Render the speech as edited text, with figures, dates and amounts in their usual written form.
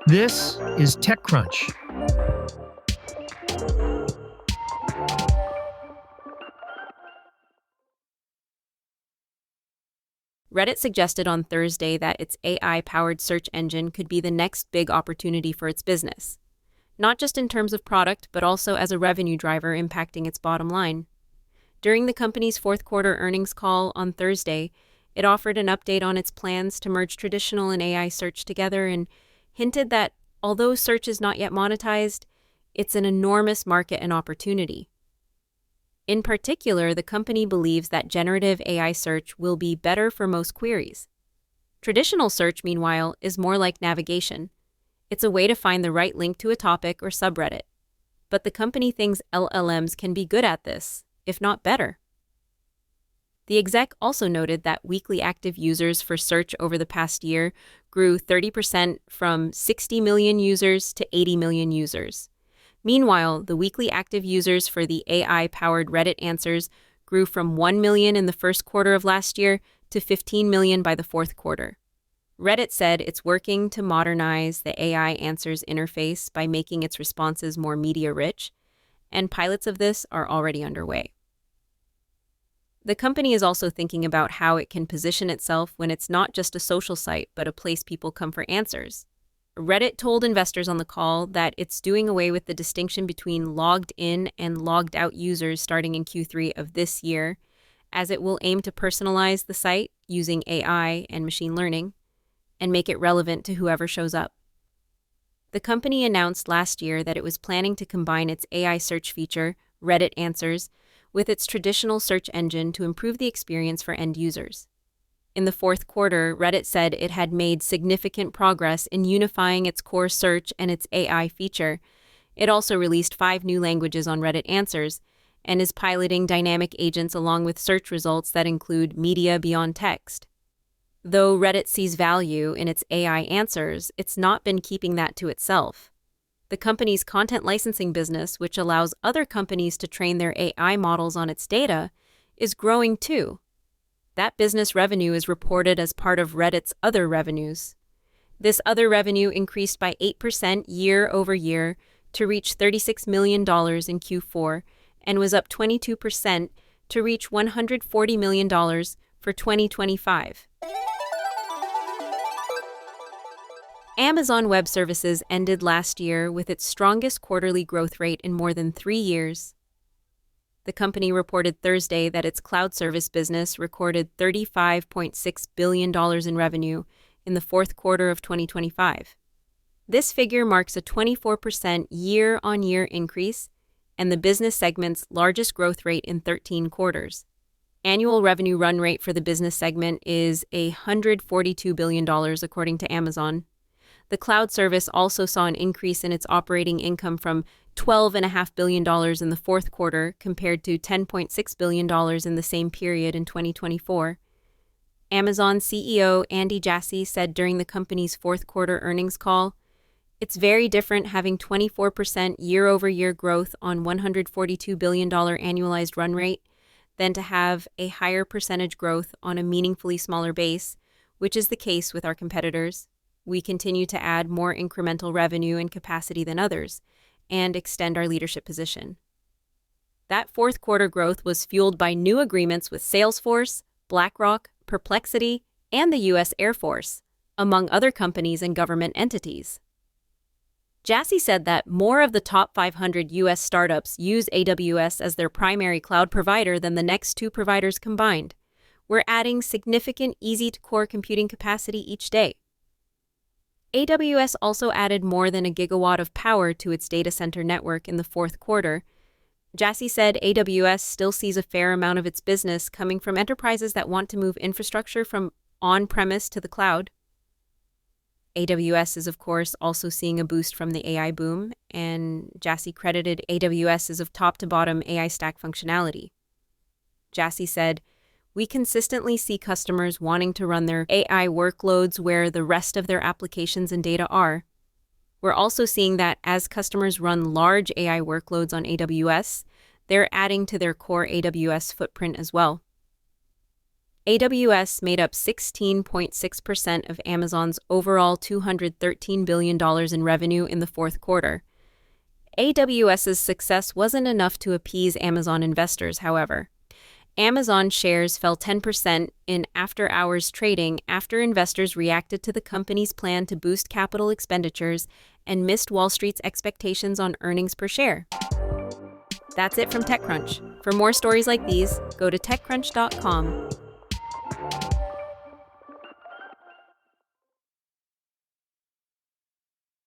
This is TechCrunch. Reddit suggested on Thursday that its AI-powered search engine could be the next big opportunity for its business, not just in terms of product, but also as a revenue driver impacting its bottom line. During the company's fourth quarter earnings call on Thursday, it offered an update on its plans to merge traditional and AI search together and hinted that although search is not yet monetized, it's an enormous market and opportunity. In particular, the company believes that generative AI search will be better for most queries. Traditional search, meanwhile, is more like navigation. It's a way to find the right link to a topic or subreddit. But the company thinks LLMs can be good at this, if not better. The exec also noted that weekly active users for search over the past year grew 30% from 60 million users to 80 million users. Meanwhile, the weekly active users for the AI-powered Reddit answers grew from 1 million in the first quarter of last year to 15 million by the fourth quarter. Reddit said it's working to modernize the AI answers interface by making its responses more media-rich, and pilots of this are already underway. The company is also thinking about how it can position itself when it's not just a social site, but a place people come for answers. Reddit told investors on the call that it's doing away with the distinction between logged in and logged out users starting in Q3 of this year, as it will aim to personalize the site using AI and machine learning and make it relevant to whoever shows up. The company announced last year that it was planning to combine its AI search feature, Reddit Answers, with its traditional search engine to improve the experience for end users. In the fourth quarter, Reddit said it had made significant progress in unifying its core search and its AI feature. It also released 5 new languages on Reddit Answers and is piloting dynamic agents along with search results that include media beyond text. Though Reddit sees value in its AI answers, it's not been keeping that to itself. The company's content licensing business, which allows other companies to train their AI models on its data, is growing too. That business revenue is reported as part of Reddit's other revenues. This other revenue increased by 8% year over year to reach $36 million in Q4 and was up 22% to reach $140 million for 2025. Amazon Web Services ended last year with its strongest quarterly growth rate in more than 3 years. The company reported Thursday that its cloud service business recorded $35.6 billion in revenue in the fourth quarter of 2025. This figure marks a 24% year-on-year increase and the business segment's largest growth rate in 13 quarters. Annual revenue run rate for the business segment is $142 billion, according to Amazon. The cloud service also saw an increase in its operating income from $12.5 billion in the fourth quarter compared to $10.6 billion in the same period in 2024. Amazon CEO Andy Jassy said during the company's fourth quarter earnings call, "It's very different having 24% year-over-year growth on $142 billion annualized run rate than to have a higher percentage growth on a meaningfully smaller base, which is the case with our competitors. We continue to add more incremental revenue and capacity than others, and extend our leadership position." That fourth quarter growth was fueled by new agreements with Salesforce, BlackRock, Perplexity, and the U.S. Air Force, among other companies and government entities. Jassy said that more of the top 500 U.S. startups use AWS as their primary cloud provider than the next 2 providers combined. We're adding significant easy-to-core computing capacity each day. AWS also added more than a gigawatt of power to its data center network in the fourth quarter. Jassy said AWS still sees a fair amount of its business coming from enterprises that want to move infrastructure from on-premise to the cloud. AWS is, of course, also seeing a boost from the AI boom, and Jassy credited AWS of top-to-bottom AI stack functionality. Jassy said, "We consistently see customers wanting to run their AI workloads where the rest of their applications and data are. We're also seeing that as customers run large AI workloads on AWS, they're adding to their core AWS footprint as well." AWS made up 16.6% of Amazon's overall $213 billion in revenue in the fourth quarter. AWS's success wasn't enough to appease Amazon investors, however. Amazon shares fell 10% in after-hours trading after investors reacted to the company's plan to boost capital expenditures and missed Wall Street's expectations on earnings per share. That's it from TechCrunch. For more stories like these, go to TechCrunch.com.